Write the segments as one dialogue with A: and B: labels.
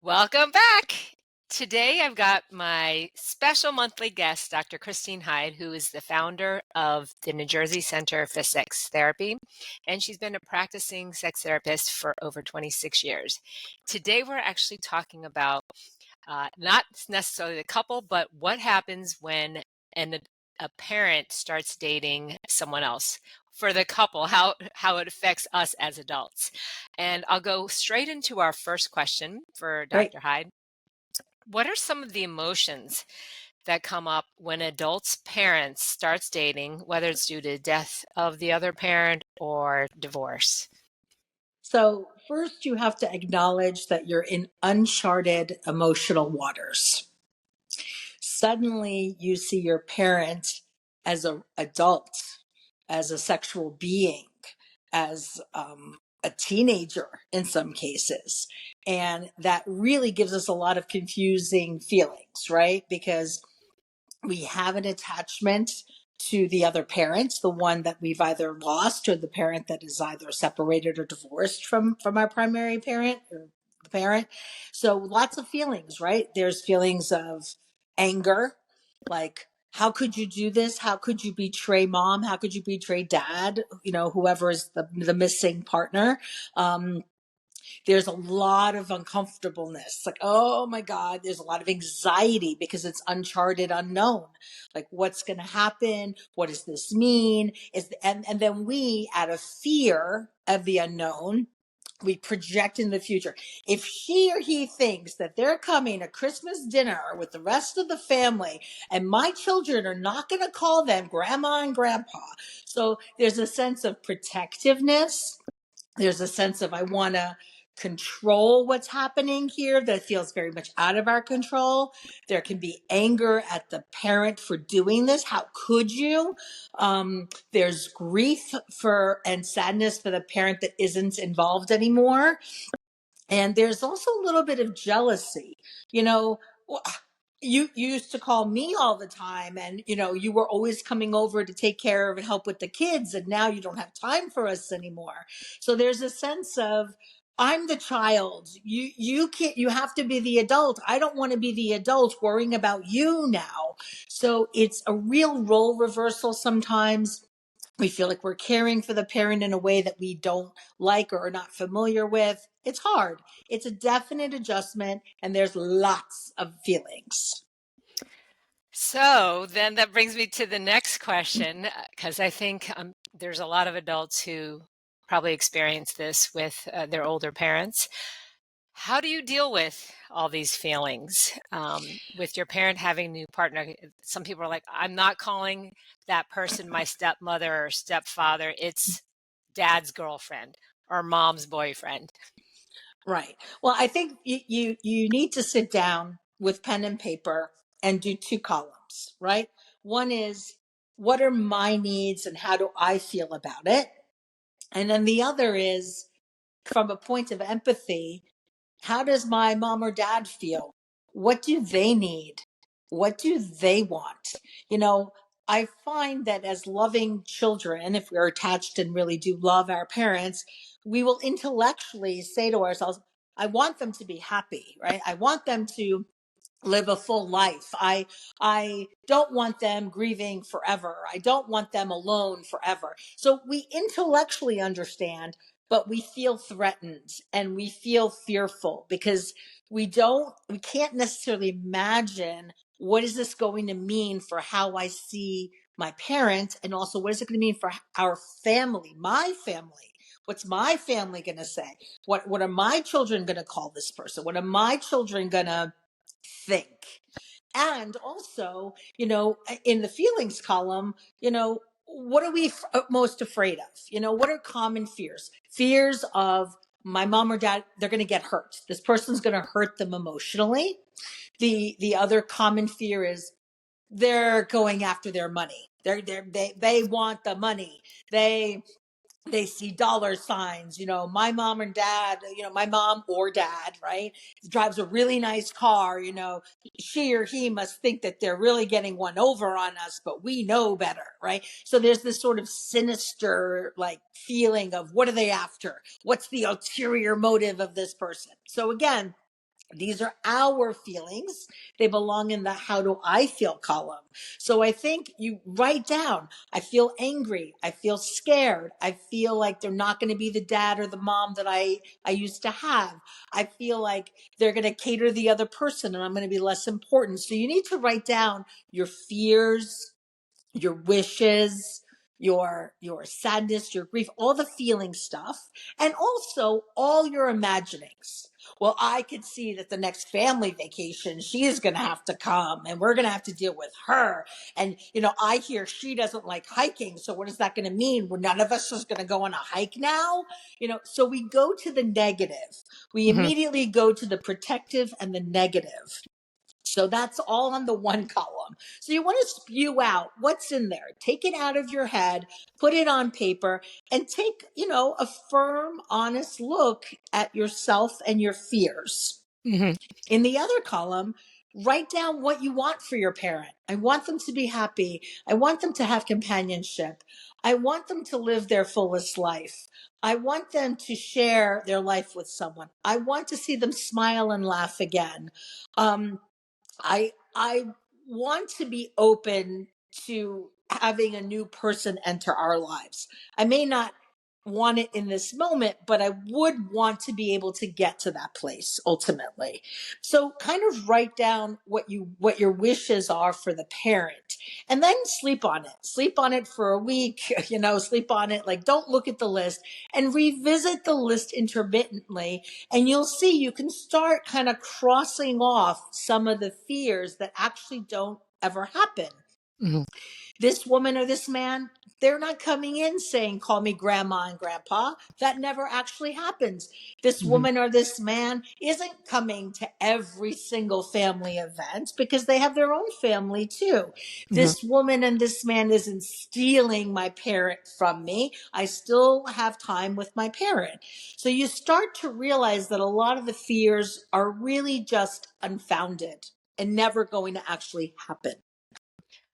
A: Welcome back. Today, I've got my special monthly guest, Dr. Christine Hyde, who is the founder of the New Jersey Center for Sex Therapy, and she's been a practicing sex therapist for over 26 years. Today, we're actually talking about not necessarily the couple, but what happens when a parent starts dating someone else. For the couple, how it affects us as adults. And I'll go straight into our first question for
B: Great.
A: Dr. Hyde. What are some of the emotions that come up when adults' parents starts dating, whether it's due to death of the other parent or divorce?
B: So, first, you have to acknowledge that you're in uncharted emotional waters. Suddenly, you see your parent as an adult, as a sexual being, as a teenager in some cases. And that really gives us a lot of confusing feelings, right? Because we have an attachment to the other parent, the one that we've either lost or the parent that is either separated or divorced from our primary parent or the parent. So lots of feelings, right? There's feelings of anger, like how could you do this? How could you betray mom? How could you betray dad? Whoever is the missing partner. There's a lot of uncomfortableness. Like, oh my God, there's a lot of anxiety because it's uncharted, unknown. Like, what's going to happen? What does this mean? And then we, out of fear of the unknown, we project in the future. If she or he thinks that they're coming to Christmas dinner with the rest of the family and my children are not going to call them grandma and grandpa. So there's a sense of protectiveness. There's a sense of I want to control what's happening here that feels very much out of our control. There can be anger at the parent for doing this. How could you? There's grief for and sadness for the parent that isn't involved anymore. And there's also a little bit of jealousy. You know, you used to call me all the time and you were always coming over to take care of and help with the kids, and now you don't have time for us anymore. So there's a sense of I'm the child. You can't, you have to be the adult. I don't want to be the adult worrying about you now. So it's a real role reversal sometimes. We feel like we're caring for the parent in a way that we don't like or are not familiar with. It's hard. It's a definite adjustment, and there's lots of feelings.
A: So then that brings me to the next question, because I think there's a lot of adults who probably experience this with their older parents. How do you deal with all these feelings with your parent having a new partner? Some people are like, I'm not calling that person my stepmother or stepfather. It's dad's girlfriend or mom's boyfriend.
B: Right. Well, I think you need to sit down with pen and paper and do two columns, right? One is what are my needs and how do I feel about it? And then the other is from a point of empathy, how does my mom or dad feel? What do they need? What do they want? You know, I find that as loving children, if we're attached and really do love our parents, we will intellectually say to ourselves, I want them to be happy, right? I want them to live a full life. I don't want them grieving forever. I don't want them alone forever. So we intellectually understand, but we feel threatened and we feel fearful because we can't necessarily imagine what is this going to mean for how I see my parent, and also what is it going to mean for our family, my family. What's my family going to say? What are my children going to call this person? What are my children going to think? And also, in the feelings column, what are we most afraid of? What are common fears? Fears of my mom or dad, they're going to get hurt. This person's going to hurt them emotionally. The other common fear is they're going after their money. They want the money. They see dollar signs. My mom and dad, my mom or dad, right, drives a really nice car. She or he must think that they're really getting one over on us, but we know better, right? So there's this sort of sinister like feeling of what are they after? What's the ulterior motive of this person? So again, These are our feelings. They belong in the how do I feel column. So I think you write down, I feel angry. I feel scared. I feel like they're not going to be the dad or the mom that I used to have. I feel like they're going to cater the other person and I'm going to be less important. So you need to write down your fears, your wishes, your sadness, your grief, all the feeling stuff, and also all your imaginings. Well, I could see that the next family vacation, she is going to have to come and we're going to have to deal with her. And, I hear she doesn't like hiking. So what is that going to mean? Well, none of us is going to go on a hike now. So we go to the negative. We
A: Mhm.
B: immediately go to the protective and the negative. So that's all on the one column. So you want to spew out what's in there. Take it out of your head, put it on paper, and take, a firm, honest look at yourself and your fears.
A: Mhm.
B: In the other column, write down what you want for your parent. I want them to be happy. I want them to have companionship. I want them to live their fullest life. I want them to share their life with someone. I want to see them smile and laugh again. I want to be open to having a new person enter our lives. I may not want it in this moment, but I would want to be able to get to that place ultimately. So kind of write down what your wishes are for the parent and then sleep on it. Sleep on it for a week, sleep on it. Like don't look at the list and revisit the list intermittently and you'll see you can start kind of crossing off some of the fears that actually don't ever happen.
A: Mhm.
B: This woman or this man, they're not coming in saying, call me grandma and grandpa. That never actually happens. This
A: Mhm.
B: woman or this man isn't coming to every single family event because they have their own family too.
A: Mhm.
B: This woman and this man isn't stealing my parent from me. I still have time with my parent. So you start to realize that a lot of the fears are really just unfounded and never going to actually happen.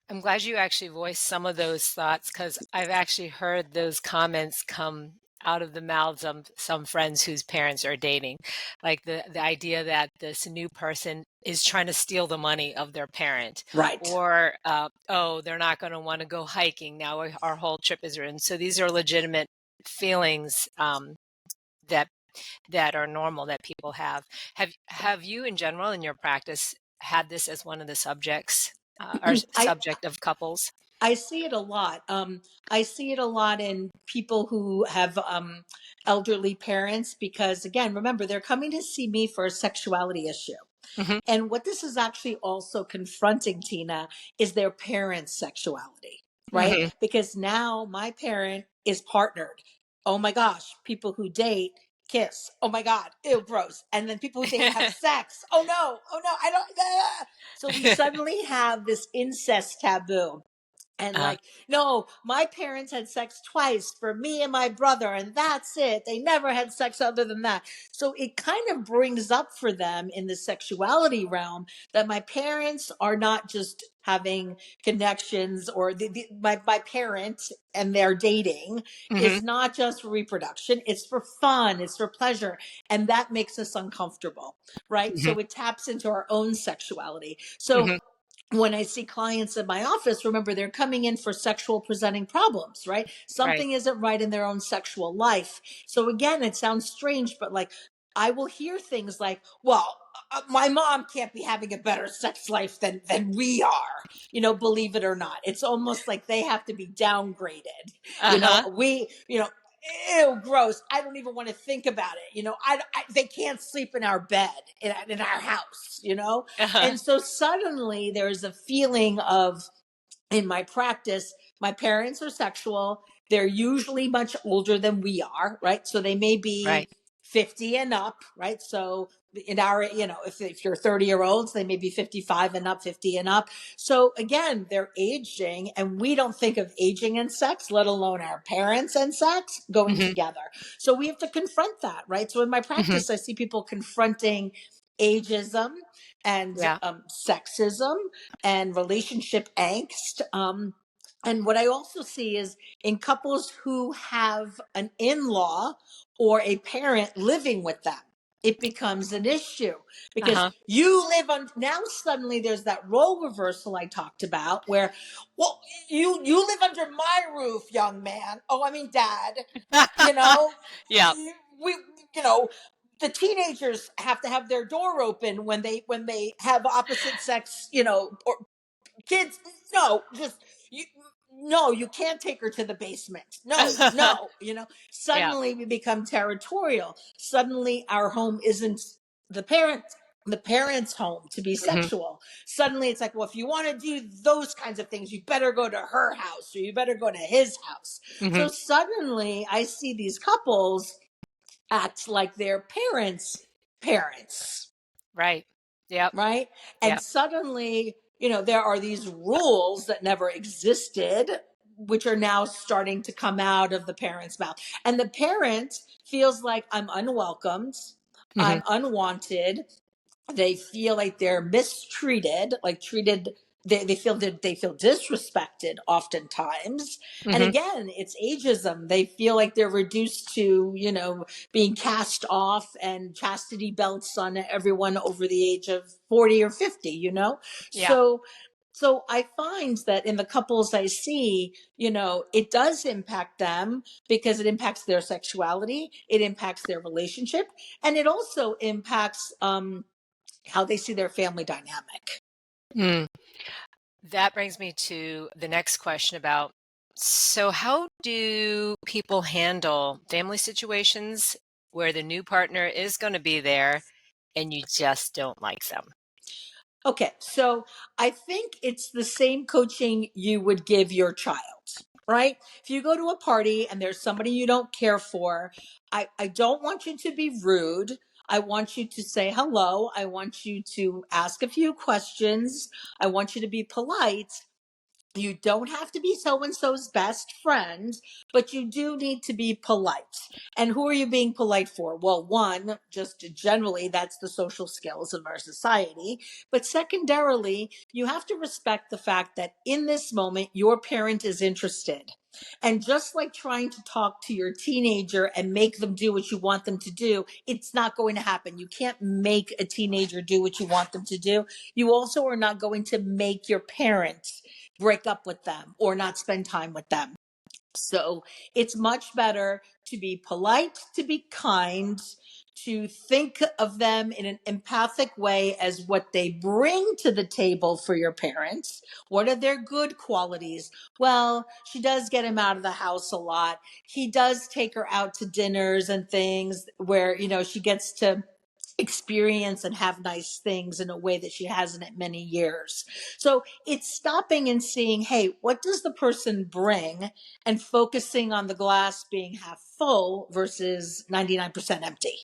A: I'm glad you actually voiced some of those thoughts because I've actually heard those comments come out of the mouths of some friends whose parents are dating. Like the idea that this new person is trying to steal the money of their parent,
B: Right.
A: or oh, they're not going to want to go hiking now. Our whole trip is ruined. So these are legitimate feelings that that are normal that people have. Have you, in general, in your practice, had this as one of the subjects
B: I
A: subject of couples?
B: I see it a lot. I see it a lot in people who have elderly parents because, again, remember, they're coming to see me for a sexuality issue.
A: Hmm.
B: And what this is actually also confronting, Tina, is their parents' sexuality, right?
A: Hmm.
B: Because now my parent is partnered. Oh my gosh, people who date kiss. Oh my God, ew, gross. And then people who date have sex. Oh no, I don't. Ah. So we suddenly have this incest taboo. And
A: uh,
B: like, no, my parents had sex twice for me and my brother, and that's it. They never had sex other than that. So it kind of brings up for them in the sexuality realm that my parents are not just having connections or my parent and their dating
A: hmm.
B: is not just for reproduction. It's for fun. It's for pleasure. And that makes us uncomfortable, right?
A: Hmm.
B: So it taps into our own sexuality. So
A: Hmm.
B: when I see clients in my office, remember they're coming in for sexual presenting problems, right?
A: Right.
B: Something isn't right in their own sexual life. So again, it sounds strange, but like I will hear things like, well, my mom can't be having a better sex life than we are, believe it or not. It's almost like they have to be downgraded.
A: Uh-huh.
B: Ew, gross. I don't even want to think about it. They can't sleep in our bed in our house.
A: Uh-huh.
B: And so suddenly there's a feeling of, in my practice, my parents are sexual. They're usually much older than we are, right? So they may be
A: Right.
B: 50 and up, right? So in our, if you're 30-year-olds, they may be 55 and up, 50 and up. So again, they're aging and we don't think of aging and sex, let alone our parents and sex going
A: Hmm.
B: together. So we have to confront that, right? So in my
A: Hmm.
B: practice, I see people confronting ageism and
A: Yeah.
B: sexism and relationship angst. And what I also see is in couples who have an in law or a parent living with them. it becomes an issue because
A: Uh-huh.
B: you live on now suddenly there's that role reversal I talked about where, well, you live under my roof, young man. Oh, I mean, dad, you know,
A: Yeah.
B: we, you know, the teenagers have to have their door open when they have opposite sex, or kids. No, just you. No, you can't take her to the basement. No, no,
A: Yeah.
B: suddenly we become territorial. Suddenly our home isn't the parent the parents' home to be
A: Hmm.
B: sexual. Suddenly it's like, well, if you want to do those kinds of things, you better go to her house or you better go to his house.
A: Hmm.
B: So suddenly I see these couples act like their parents,
A: Right. Yep.
B: right? And
A: Yep.
B: suddenly, there are these rules that never existed, which are now starting to come out of the parent's mouth. And the parent feels like I'm unwelcomed,
A: Hmm.
B: I'm unwanted, they feel like they're mistreated, like treated. They feel that they feel disrespected oftentimes. And
A: Hmm.
B: again, it's ageism. They feel like they're reduced to, being cast off and chastity belts on everyone over the age of 40 or 50,
A: Yeah.
B: So I find that in the couples I see, it does impact them because it impacts their sexuality, it impacts their relationship, and it also impacts how they see their family dynamic.
A: Mm. That brings me to the next question about, so how do people handle family situations where the new partner is going to be there and you just don't like them?
B: Okay, so I think it's the same coaching you would give your child, right? If you go to a party and there's somebody you don't care for, I don't want you to be rude. I want you to say hello. I want you to ask a few questions. I want you to be polite. You don't have to be so and so's best friend, but you do need to be polite. And who are you being polite for? Well, one, just generally, that's the social skills of our society. But secondarily, you have to respect the fact that in this moment, your parent is interested. And just like trying to talk to your teenager and make them do what you want them to do, it's not going to happen. You can't make a teenager do what you want them to do. You also are not going to make your parents break up with them or not spend time with them. So it's much better to be polite, to be kind, to think of them in an empathic way as what they bring to the table for your parents. What are their good qualities? Well, she does get him out of the house a lot. He does take her out to dinners and things where, she gets to experience and have nice things in a way that she hasn't in many years. So it's stopping and seeing, hey, what does the person bring, and focusing on the glass being half full versus 99% empty.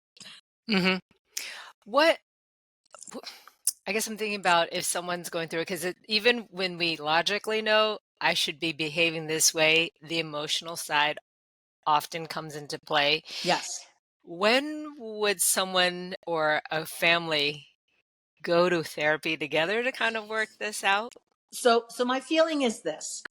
A: Hmm. What, I guess I'm thinking about if someone's going through it, because even when we logically know I should be behaving this way, the emotional side often comes into play.
B: Yes.
A: When would someone or a family go to therapy together to kind of work this out?
B: So my feeling is this.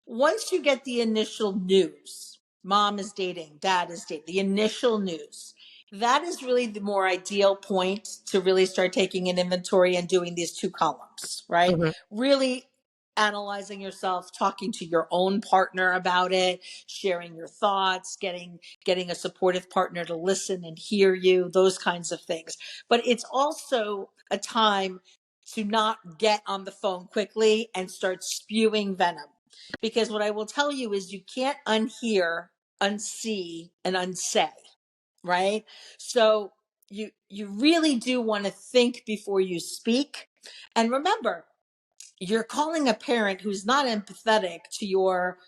B: Once you get the initial news, mom is dating, dad is dating, the initial news, that is really the more ideal point to really start taking an inventory and doing these two columns, right?
A: Hmm.
B: Really analyzing yourself, talking to your own partner about it, sharing your thoughts, getting a supportive partner to listen and hear you, those kinds of things. But it's also a time to not get on the phone quickly and start spewing venom, because what I will tell you is you can't unhear, unsee, and unsay, right? So you really do want to think before you speak. And remember, you're calling a parent who's not empathetic to your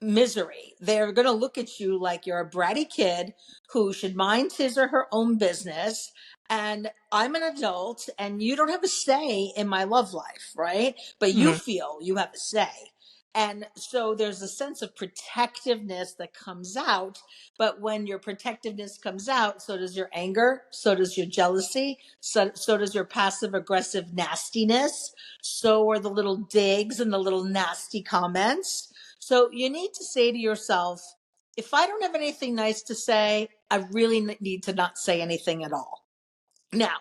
B: misery. They're going to look at you like you're a bratty kid who should mind his or her own business. And I'm an adult and you don't have a say in my love life, right? But you
A: Hmm.
B: feel you have a say. And so there's a sense of protectiveness that comes out. But when your protectiveness comes out, so does your anger, so does your jealousy, so does your passive aggressive nastiness, so are the little digs and the little nasty comments. So you need to say to yourself, if I don't have anything nice to say, I really need to not say anything at all. Now,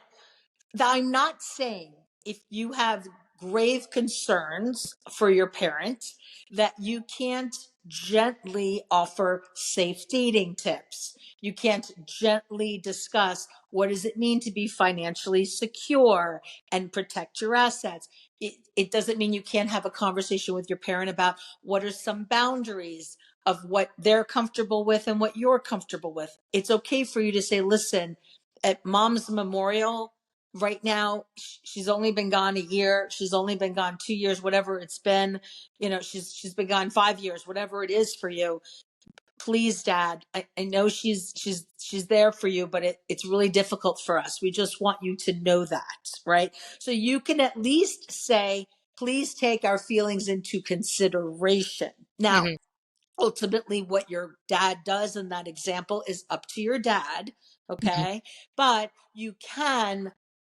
B: I'm not saying if you have grave concerns for your parent that you can't gently offer safe dating tips. You can't gently discuss what does it mean to be financially secure and protect your assets. It doesn't mean you can't have a conversation with your parent about what are some boundaries of what they're comfortable with and what you're comfortable with. It's okay for you to say, listen, at mom's memorial, right now she's only been gone a year, she's only been gone 2 years, whatever it's been, she's been gone 5 years, whatever it is for you. Please, dad, I know she's there for you, but it's really difficult for us. We just want you to know that, right? So you can at least say, please take our feelings into consideration. Now,
A: Hmm.
B: ultimately what your dad does in that example is up to your dad,
A: Hmm.
B: okay? But you can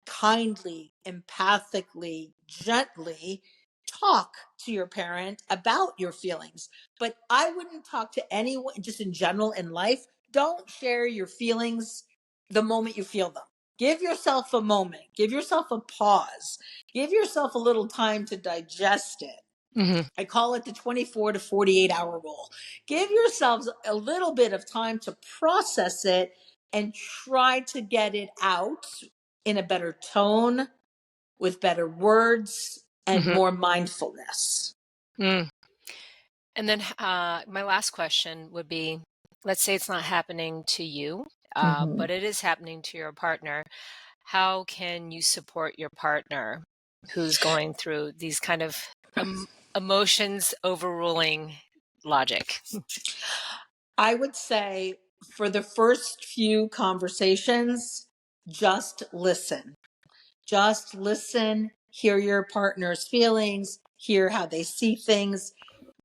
B: kindly, empathically, gently talk to your parent about your feelings. But I wouldn't talk to anyone just in general in life. Don't share your feelings the moment you feel them. Give yourself a moment, give yourself a pause, give yourself a little time to digest it.
A: Hmm.
B: I call it the 24 to 48-hour rule. Give yourselves a little bit of time to process it and try to get it out in a better tone, with better words, and
A: Hmm.
B: more mindfulness.
A: Mm. And then my last question would be, let's say it's not happening to you,
B: Mhm.
A: but it is happening to your partner. How can you support your partner who's going through these kind of um, emotions overruling logic?
B: I would say for the first few conversations, just listen. Just listen, hear your partner's feelings, hear how they see things.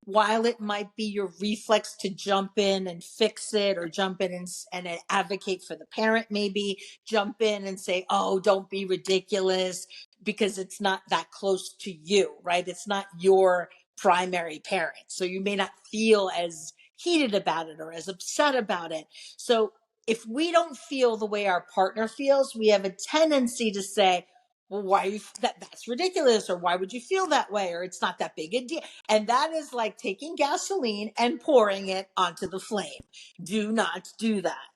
B: While it might be your reflex to jump in and fix it, or jump in and advocate for the parent, maybe jump in and say, oh, don't be ridiculous, because it's not that close to you, right? It's not your primary parent. So you may not feel as heated about it or as upset about it. So if we don't feel the way our partner feels, we have a tendency to say, well, why you, that's ridiculous, or why would you feel that way, or it's not that big a deal. And that is like taking gasoline and pouring it onto the flame. Do not do that.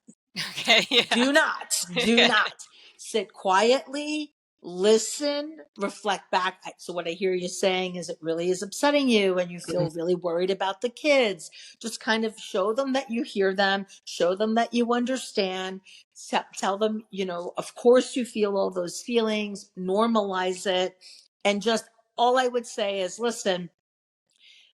A: Okay, yeah.
B: Do not sit quietly, listen, reflect back. So what I hear you saying is it really is upsetting you and you
A: Mhm.
B: feel really worried about the kids. Just kind of show them that you hear them, show them that you understand, tell them, of course you feel all those feelings, normalize it. And just all I would say is, listen,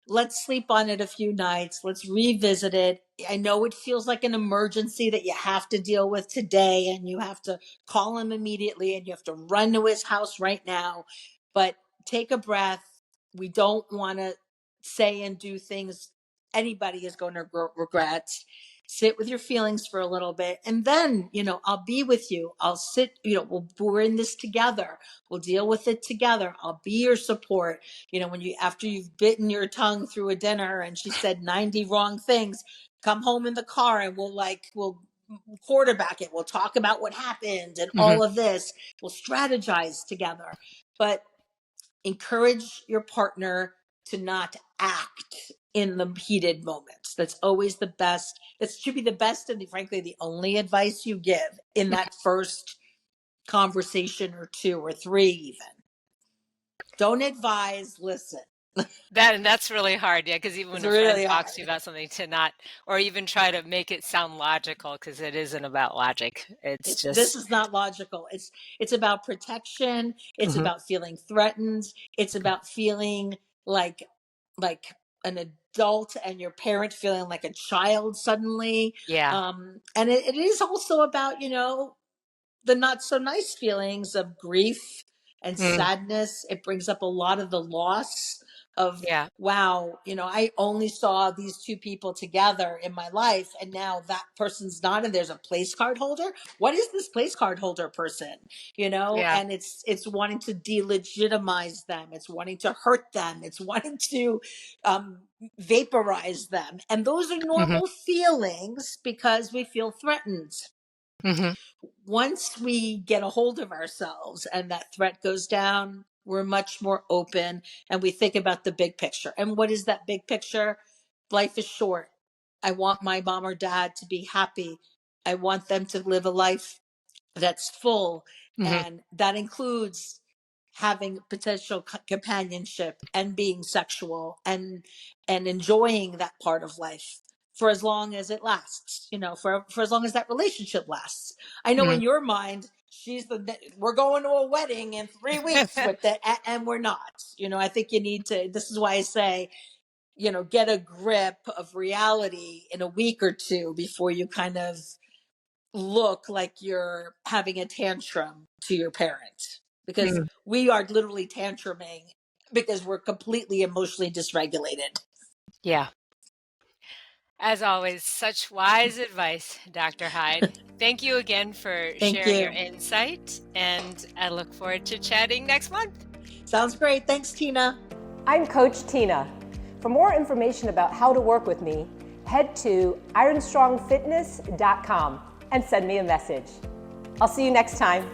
B: let's sleep on it a few nights. Let's revisit it. I know it feels like an emergency that you have to deal with today and you have to call him immediately and you have to run to his house right now. But take a breath. We don't want to say and do things anybody is going to regret. Sit with your feelings for a little bit, and then, I'll be with you. I'll sit, we're in this together. We'll deal with it together. I'll be your support. When after you've bitten your tongue through a dinner and she said 90 wrong things, come home in the car and we'll quarterback it. We'll talk about what happened and
A: Mhm.
B: all of this. We'll strategize together. But encourage your partner to not act in the heated moments. That's always the best. That should be the best and frankly the only advice you give in that first conversation, or two or three even. Don't advise, listen.
A: That's really hard, yeah, because even
B: It's
A: when a friend
B: really
A: talks to you
B: hard.
A: about something, to not, or even try to make it sound logical, because it isn't about logic. It's
B: This
A: just
B: is not logical. It's about protection. It's
A: Mhm.
B: about feeling threatened. It's about feeling like like an adult and your parent feeling like a child suddenly.
A: Yeah.
B: And it is also about, the not so nice feelings of grief and
A: Mm.
B: sadness. It brings up a lot of the loss of,
A: Yeah.
B: wow, I only saw these two people together in my life, and now that person's not, and there's a place card holder. What is this place card holder person?
A: Yeah.
B: And it's wanting to delegitimize them. It's wanting to hurt them. It's wanting to um, vaporize them. And those are
A: Mhm.
B: normal feelings because we feel threatened.
A: Hmm.
B: Once we get a hold of ourselves and that threat goes down, we're much more open and we think about the big picture. And what is that big picture? Life is short. I want my mom or dad to be happy. I want them to live a life that's full.
A: Hmm.
B: And that includes having potential companionship and being sexual and enjoying that part of life for as long as it lasts, for as long as that relationship lasts. I know
A: Hmm.
B: in your mind, we're going to a wedding in 3 weeks with it, and we're not. I think you need to, this is why I say, get a grip of reality in a week or two before you kind of look like you're having a tantrum to your parent, because
A: Mm.
B: we are literally tantruming because we're completely emotionally dysregulated.
A: Yeah. As always, such wise advice, Dr. Hyde. Thank you again for
B: Thank
A: sharing your
B: you.
A: insight, and I look forward to chatting next month.
B: Sounds great. Thanks, Tina.
C: I'm Coach Tina. For more information about how to work with me, head to ironstrongfitness.com and send me a message. I'll see you next time.